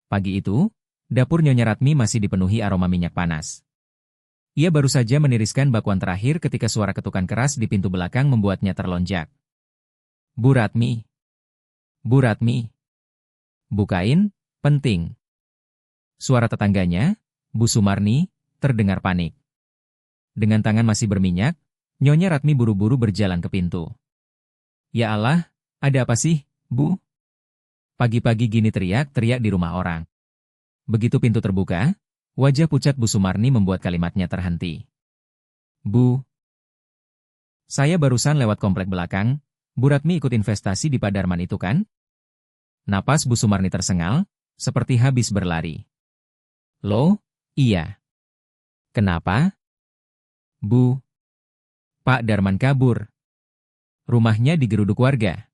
Pagi itu, dapur Nyonya Ratmi masih dipenuhi aroma minyak panas. Ia baru saja meniriskan bakwan terakhir ketika suara ketukan keras di pintu belakang membuatnya terlonjak. Bu Ratmi. Bu Ratmi. Bukain, penting. Suara tetangganya, Bu Sumarni, terdengar panik. Dengan tangan masih berminyak, Nyonya Ratmi buru-buru berjalan ke pintu. Ya Allah, ada apa sih, Bu? Pagi-pagi gini teriak-teriak di rumah orang. Begitu pintu terbuka, wajah pucat Bu Sumarni membuat kalimatnya terhenti. Bu, saya barusan lewat komplek belakang, Bu Ratmi ikut investasi di Pak Darman itu kan? Napas Bu Sumarni tersengal, seperti habis berlari. Loh, iya. Kenapa? Bu, Pak Darman kabur. Rumahnya digeruduk warga.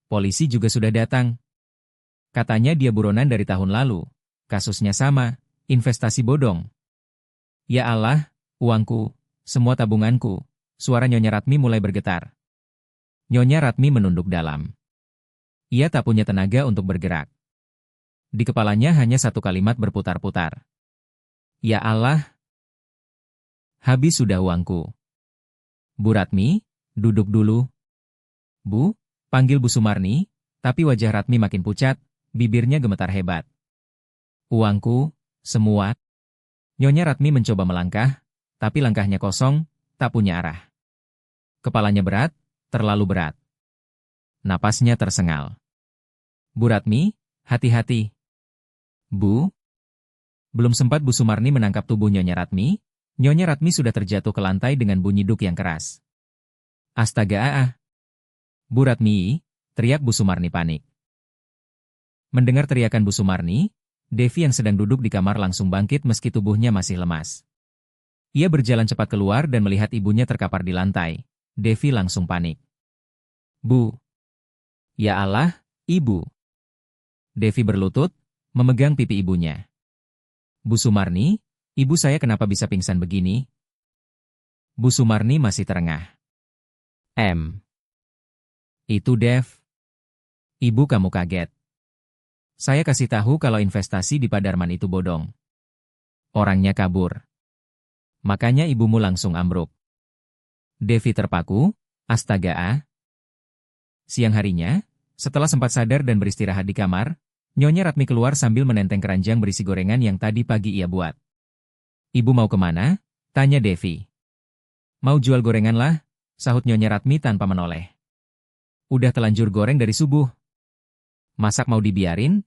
Polisi juga sudah datang. Katanya dia buronan dari tahun lalu. Kasusnya sama, investasi bodong. Ya Allah, uangku, semua tabunganku. Suara Nyonya Ratmi mulai bergetar. Nyonya Ratmi menunduk dalam. Ia tak punya tenaga untuk bergerak. Di kepalanya hanya satu kalimat berputar-putar. Ya Allah, habis sudah uangku. Bu Ratmi, duduk dulu. Bu, panggil Bu Sumarni, tapi wajah Ratmi makin pucat, bibirnya gemetar hebat. Uangku, semua. Nyonya Ratmi mencoba melangkah, tapi langkahnya kosong, tak punya arah. Kepalanya berat, terlalu berat. Napasnya tersengal. Bu Ratmi, hati-hati. Bu. Belum sempat Bu Sumarni menangkap tubuh Nyonya Ratmi, Nyonya Ratmi sudah terjatuh ke lantai dengan bunyi duk yang keras. Astaga ah. Bu Ratmi, teriak Bu Sumarni panik. Mendengar teriakan Bu Sumarni, Devi yang sedang duduk di kamar langsung bangkit meski tubuhnya masih lemas. Ia berjalan cepat keluar dan melihat ibunya terkapar di lantai. Devi langsung panik. Bu. Ya Allah, Ibu. Devi berlutut, memegang pipi ibunya. Bu Sumarni, ibu saya kenapa bisa pingsan begini? Bu Sumarni masih terengah. Itu Dev. Ibu kamu kaget. Saya kasih tahu kalau investasi di Pak Darman itu bodong. Orangnya kabur. Makanya ibumu langsung ambruk. Devi terpaku, astaga ah. Siang harinya, setelah sempat sadar dan beristirahat di kamar, Nyonya Ratmi keluar sambil menenteng keranjang berisi gorengan yang tadi pagi ia buat. Ibu mau kemana? Tanya Devi. Mau jual gorengan lah, sahut Nyonya Ratmi tanpa menoleh. Udah telanjur goreng dari subuh. Masak mau dibiarin?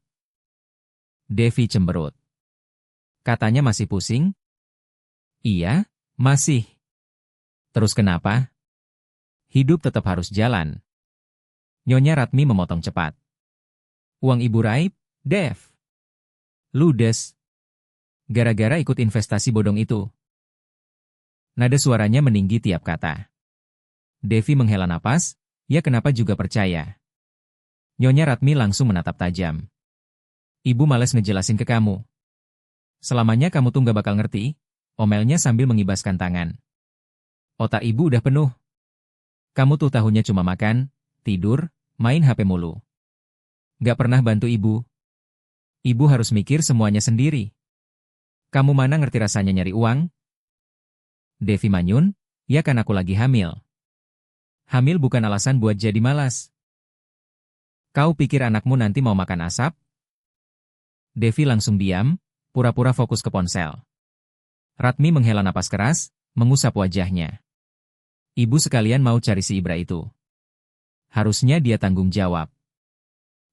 Devi cemberut. Katanya masih pusing? Iya, masih. Terus kenapa? Hidup tetap harus jalan. Nyonya Ratmi memotong cepat. Uang ibu raib, Dev. Ludes. Gara-gara ikut investasi bodong itu. Nada suaranya meninggi tiap kata. Devi menghela napas, ya kenapa juga percaya. Nyonya Ratmi langsung menatap tajam. Ibu males ngejelasin ke kamu. Selamanya kamu tuh gak bakal ngerti, omelnya sambil mengibaskan tangan. Otak ibu udah penuh. Kamu tuh tahunya cuma makan, tidur, main HP mulu. Gak pernah bantu ibu. Ibu harus mikir semuanya sendiri. Kamu mana ngerti rasanya nyari uang? Devi manyun, ya kan aku lagi hamil. Hamil bukan alasan buat jadi malas. Kau pikir anakmu nanti mau makan asap? Devi langsung diam, pura-pura fokus ke ponsel. Ratmi menghela napas keras, mengusap wajahnya. Ibu sekalian mau cari si Ibra itu. Harusnya dia tanggung jawab.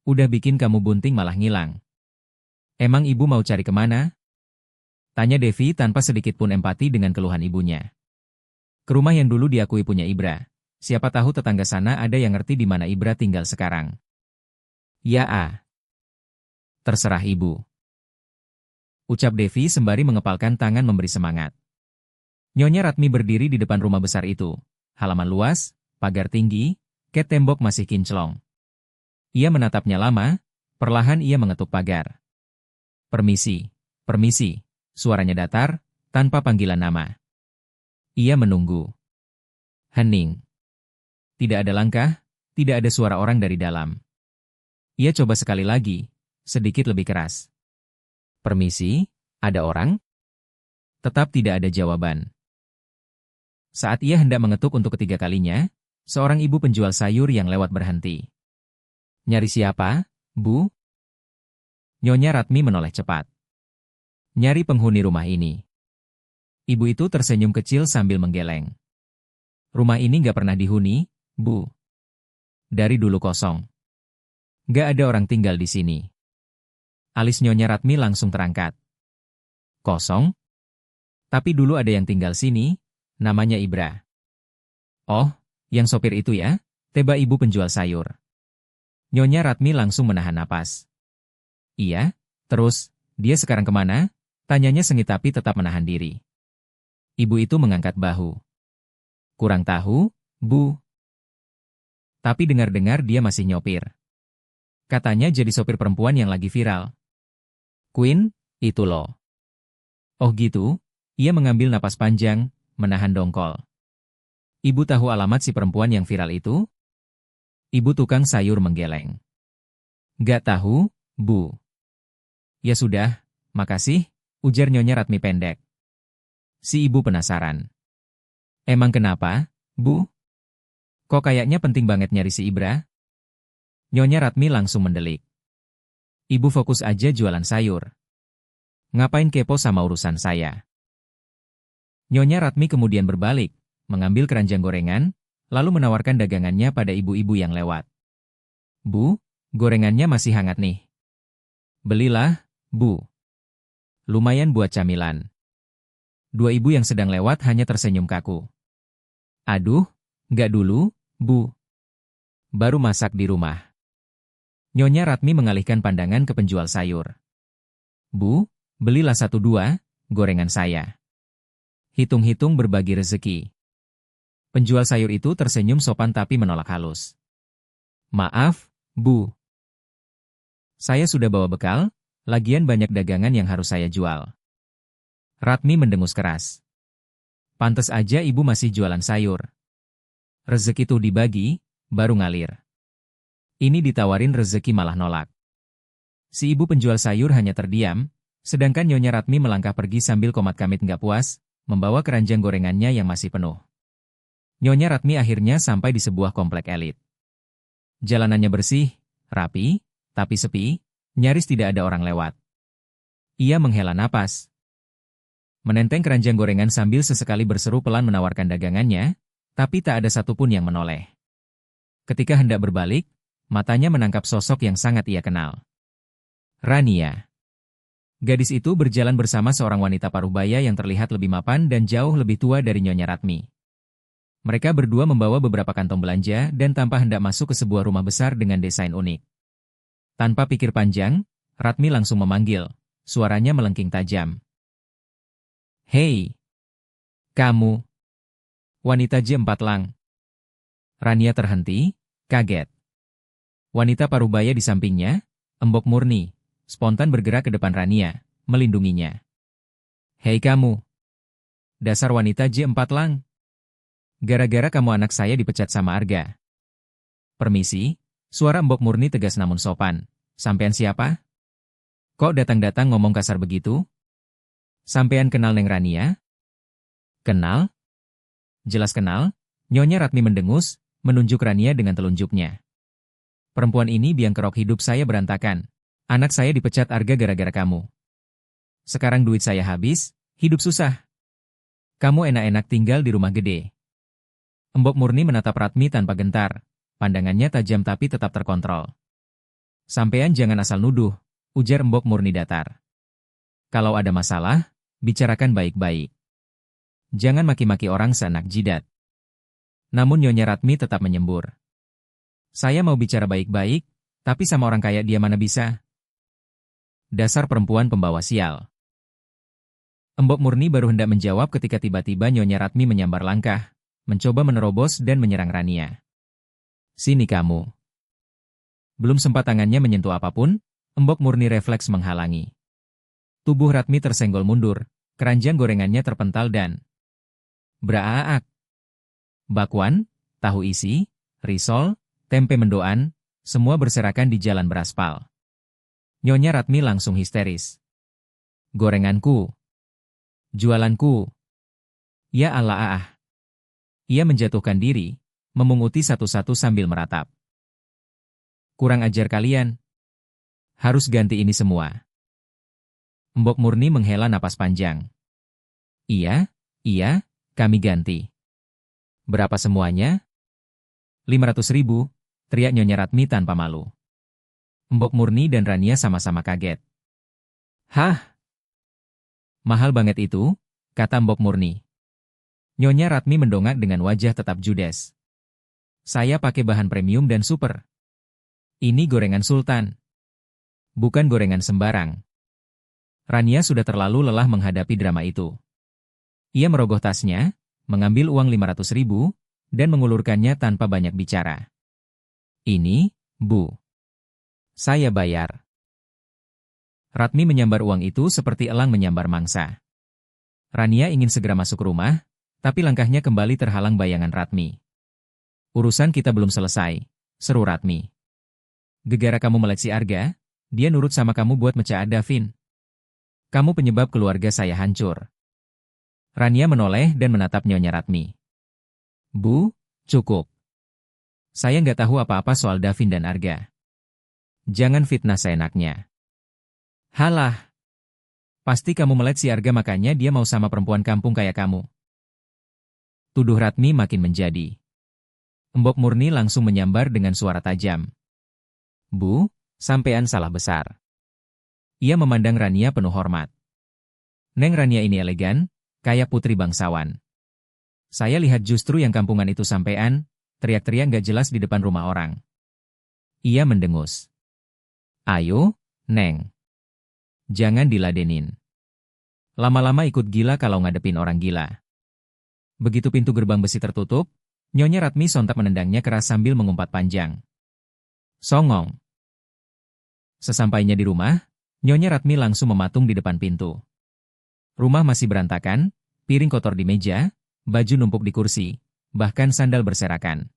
Udah bikin kamu bunting malah ngilang. Emang ibu mau cari kemana? Tanya Devi tanpa sedikit pun empati dengan keluhan ibunya. Ke rumah yang dulu diakui punya Ibra. Siapa tahu tetangga sana ada yang ngerti di mana Ibra tinggal sekarang. Ya terserah ibu. Ucap Devi sembari mengepalkan tangan memberi semangat. Nyonya Ratmi berdiri di depan rumah besar itu. Halaman luas, pagar tinggi, ket tembok masih kinclong. Ia menatapnya lama, perlahan ia mengetuk pagar. Permisi, permisi, suaranya datar, tanpa panggilan nama. Ia menunggu. Hening. Tidak ada langkah, tidak ada suara orang dari dalam. Ia coba sekali lagi, sedikit lebih keras. Permisi, ada orang? Tetap tidak ada jawaban. Saat ia hendak mengetuk untuk ketiga kalinya, seorang ibu penjual sayur yang lewat berhenti. Nyari siapa, Bu? Nyonya Ratmi menoleh cepat. Nyari penghuni rumah ini. Ibu itu tersenyum kecil sambil menggeleng. Rumah ini nggak pernah dihuni, Bu. Dari dulu kosong. Nggak ada orang tinggal di sini. Alis Nyonya Ratmi langsung terangkat. Kosong? Tapi dulu ada yang tinggal sini, namanya Ibra. Oh, yang sopir itu ya? Teba ibu penjual sayur. Nyonya Ratmi langsung menahan napas. Iya, terus, dia sekarang kemana? Tanyanya sengit tapi tetap menahan diri. Ibu itu mengangkat bahu. Kurang tahu, Bu. Tapi dengar-dengar dia masih nyopir. Katanya jadi sopir perempuan yang lagi viral. Queen, itu loh. Oh gitu? Ia mengambil napas panjang, menahan dongkol. Ibu tahu alamat si perempuan yang viral itu? Ibu tukang sayur menggeleng. Gak tahu, Bu. Ya sudah, makasih, ujar Nyonya Ratmi pendek. Si ibu penasaran. Emang kenapa, Bu? Kok kayaknya penting banget nyari si Ibra? Nyonya Ratmi langsung mendelik. Ibu fokus aja jualan sayur. Ngapain kepo sama urusan saya? Nyonya Ratmi kemudian berbalik, mengambil keranjang gorengan, lalu menawarkan dagangannya pada ibu-ibu yang lewat. Bu, gorengannya masih hangat nih. Belilah, Bu. Lumayan buat camilan. Dua ibu yang sedang lewat hanya tersenyum kaku. Aduh, nggak dulu, Bu. Baru masak di rumah. Nyonya Ratmi mengalihkan pandangan ke penjual sayur. Bu, belilah 1-2 gorengan saya. Hitung-hitung berbagi rezeki. Penjual sayur itu tersenyum sopan tapi menolak halus. Maaf, Bu. Saya sudah bawa bekal, lagian banyak dagangan yang harus saya jual. Ratmi mendengus keras. Pantes aja ibu masih jualan sayur. Rezeki tuh dibagi, baru ngalir. Ini ditawarin rezeki malah nolak. Si ibu penjual sayur hanya terdiam, sedangkan Nyonya Ratmi melangkah pergi sambil komat kamit nggak puas, membawa keranjang gorengannya yang masih penuh. Nyonya Ratmi akhirnya sampai di sebuah komplek elit. Jalanannya bersih, rapi, tapi sepi, nyaris tidak ada orang lewat. Ia menghela napas. Menenteng keranjang gorengan sambil sesekali berseru pelan menawarkan dagangannya, tapi tak ada satupun yang menoleh. Ketika hendak berbalik, matanya menangkap sosok yang sangat ia kenal. Rania. Gadis itu berjalan bersama seorang wanita parubaya yang terlihat lebih mapan dan jauh lebih tua dari Nyonya Ratmi. Mereka berdua membawa beberapa kantong belanja dan tanpa hendak masuk ke sebuah rumah besar dengan desain unik. Tanpa pikir panjang, Ratmi langsung memanggil, suaranya melengking tajam. Hei! Kamu! Wanita J4 Lang. Rania terhenti, kaget. Wanita parubaya di sampingnya, Embok Murni, spontan bergerak ke depan Rania, melindunginya. Hei kamu! Dasar wanita J4 Lang. Gara-gara kamu anak saya dipecat sama Arga. Permisi, suara Embok Murni tegas namun sopan. Sampean siapa? Kok datang-datang ngomong kasar begitu? Sampean kenal Neng Rania? Kenal? Jelas kenal, Nyonya Ratmi mendengus, menunjuk Rania dengan telunjuknya. Perempuan ini biang kerok hidup saya berantakan. Anak saya dipecat Arga gara-gara kamu. Sekarang duit saya habis, hidup susah. Kamu enak-enak tinggal di rumah gede. Embok Murni menatap Ratmi tanpa gentar, pandangannya tajam tapi tetap terkontrol. Sampean jangan asal nuduh, ujar Embok Murni datar. Kalau ada masalah, bicarakan baik-baik. Jangan maki-maki orang seenak jidat. Namun Nyonya Ratmi tetap menyembur. Saya mau bicara baik-baik, tapi sama orang kaya dia mana bisa? Dasar perempuan pembawa sial. Embok Murni baru hendak menjawab ketika tiba-tiba Nyonya Ratmi menyambar langkah, mencoba menerobos dan menyerang Rania. Sini kamu. Belum sempat tangannya menyentuh apapun, Embok Murni refleks menghalangi. Tubuh Ratmi tersenggol mundur, keranjang gorengannya terpental dan braaak. Bakwan, tahu isi, risol, tempe mendoan, semua berserakan di jalan beraspal. Nyonya Ratmi langsung histeris. Gorenganku. Jualanku. Ya Allah ah. Ia menjatuhkan diri, memunguti satu-satu sambil meratap. Kurang ajar kalian. Harus ganti ini semua. Mbok Murni menghela napas panjang. Iya, kami ganti. Berapa semuanya? 500.000, teriak Nyonya Ratmi tanpa malu. Mbok Murni dan Rania sama-sama kaget. Hah? Mahal banget itu, kata Mbok Murni. Nyonya Ratmi mendongak dengan wajah tetap judes. Saya pakai bahan premium dan super. Ini gorengan sultan. Bukan gorengan sembarang. Rania sudah terlalu lelah menghadapi drama itu. Ia merogoh tasnya, mengambil uang 500.000, dan mengulurkannya tanpa banyak bicara. Ini, Bu. Saya bayar. Ratmi menyambar uang itu seperti elang menyambar mangsa. Rania ingin segera masuk rumah, tapi langkahnya kembali terhalang bayangan Ratmi. Urusan kita belum selesai, seru Ratmi. Gegara kamu melek si Arga, dia nurut sama kamu buat mecah Davin. Kamu penyebab keluarga saya hancur. Rania menoleh dan menatap Nyonya Ratmi. Bu, cukup. Saya nggak tahu apa-apa soal Davin dan Arga. Jangan fitnah seenaknya. Halah. Pasti kamu melek si Arga makanya dia mau sama perempuan kampung kayak kamu. Tuduh Ratmi makin menjadi. Mbok Murni langsung menyambar dengan suara tajam. Bu, sampean salah besar. Ia memandang Rania penuh hormat. Neng Rania ini elegan, kayak putri bangsawan. Saya lihat justru yang kampungan itu sampean, teriak-teriak gak jelas di depan rumah orang. Ia mendengus. Ayo, Neng. Jangan diladenin. Lama-lama ikut gila kalau ngadepin orang gila. Begitu pintu gerbang besi tertutup, Nyonya Ratmi sontak menendangnya keras sambil mengumpat panjang. Songong. Sesampainya di rumah, Nyonya Ratmi langsung mematung di depan pintu. Rumah masih berantakan, piring kotor di meja, baju numpuk di kursi, bahkan sandal berserakan.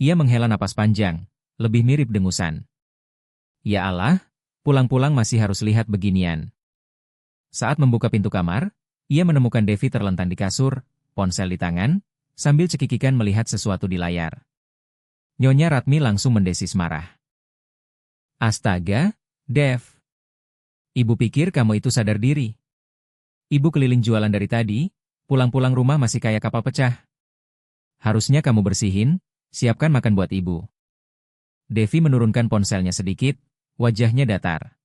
Ia menghela napas panjang, lebih mirip dengusan. Ya Allah, pulang-pulang masih harus lihat beginian. Saat membuka pintu kamar, ia menemukan Devi terlentang di kasur, ponsel di tangan, sambil cekikikan melihat sesuatu di layar. Nyonya Ratmi langsung mendesis marah. Astaga, Dev. Ibu pikir kamu itu sadar diri. Ibu keliling jualan dari tadi, pulang-pulang rumah masih kayak kapal pecah. Harusnya kamu bersihin, siapkan makan buat ibu. Devi menurunkan ponselnya sedikit, wajahnya datar.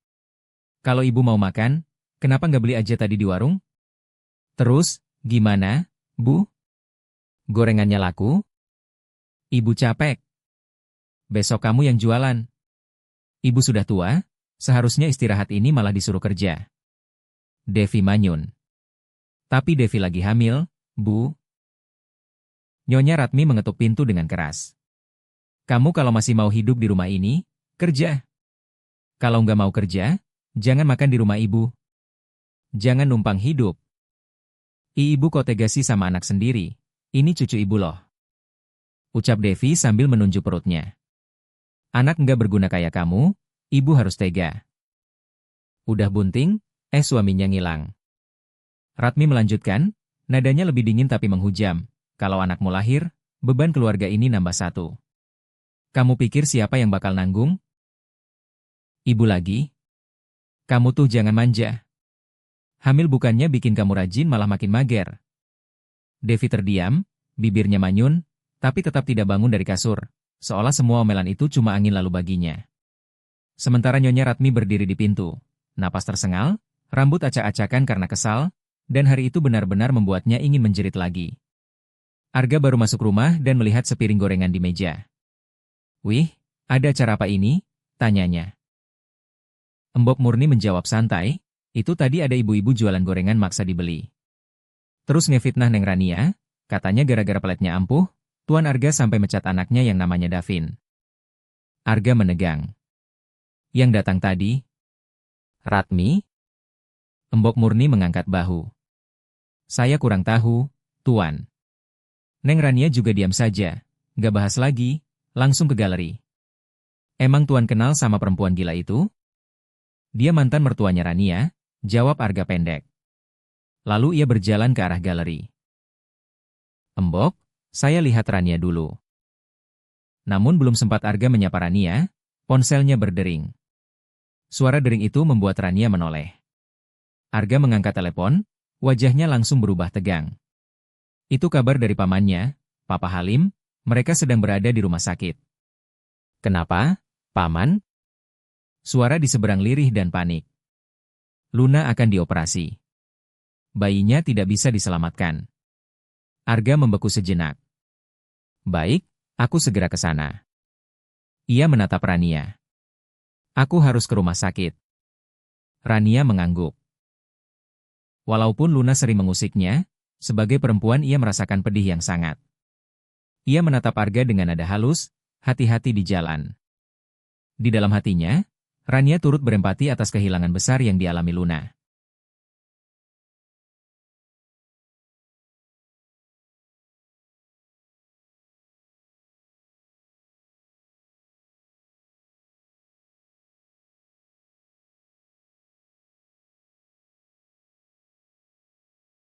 Kalau ibu mau makan, kenapa nggak beli aja tadi di warung? Terus, gimana, Bu? Gorengannya laku? Ibu capek. Besok kamu yang jualan. Ibu sudah tua, seharusnya istirahat ini malah disuruh kerja. Devi manyun. Tapi Devi lagi hamil, Bu. Nyonya Ratmi mengetuk pintu dengan keras. Kamu kalau masih mau hidup di rumah ini, kerja. Kalau nggak mau kerja, jangan makan di rumah ibu. Jangan numpang hidup. Ibu kok tega sih sama anak sendiri. Ini cucu ibu loh. Ucap Devi sambil menunjuk perutnya. Anak nggak berguna kayak kamu, ibu harus tega. Udah bunting, suaminya ngilang. Ratmi melanjutkan, nadanya lebih dingin tapi menghujam. Kalau anakmu lahir, beban keluarga ini nambah satu. Kamu pikir siapa yang bakal nanggung? Ibu lagi? Kamu tuh jangan manja. Hamil bukannya bikin kamu rajin malah makin mager. Devi terdiam, bibirnya manyun, tapi tetap tidak bangun dari kasur, seolah semua omelan itu cuma angin lalu baginya. Sementara Nyonya Ratmi berdiri di pintu, napas tersengal, rambut acak-acakan karena kesal, dan hari itu benar-benar membuatnya ingin menjerit lagi. Arga baru masuk rumah dan melihat sepiring gorengan di meja. Wih, ada acara apa ini? Tanyanya. Mbok Murni menjawab santai, itu tadi ada ibu-ibu jualan gorengan maksa dibeli. Terus ngefitnah Neng Rania, katanya gara-gara peletnya ampuh, Tuan Arga sampai mecat anaknya yang namanya Davin. Arga menegang. Yang datang tadi? Ratmi? Mbok Murni mengangkat bahu. Saya kurang tahu, Tuan. Neng Rania juga diam saja, gak bahas lagi, langsung ke galeri. Emang Tuan kenal sama perempuan gila itu? Dia mantan mertuanya Rania, Jawab Arga pendek. Lalu ia berjalan ke arah galeri. Embok, saya lihat Rania dulu. Namun belum sempat Arga menyapa Rania, ponselnya berdering. Suara dering itu membuat Rania menoleh. Arga mengangkat telepon, wajahnya langsung berubah tegang. Itu kabar dari pamannya, Papa Halim, mereka sedang berada di rumah sakit. Kenapa, Paman? Suara di seberang lirih dan panik. Luna akan dioperasi. Bayinya tidak bisa diselamatkan. Arga membeku sejenak. Baik, aku segera ke sana. Ia menatap Rania. Aku harus ke rumah sakit. Rania mengangguk. Walaupun Luna sering mengusiknya, sebagai perempuan ia merasakan pedih yang sangat. Ia menatap Arga dengan nada halus, hati-hati di jalan. Di dalam hatinya, Rania turut berempati atas kehilangan besar yang dialami Luna.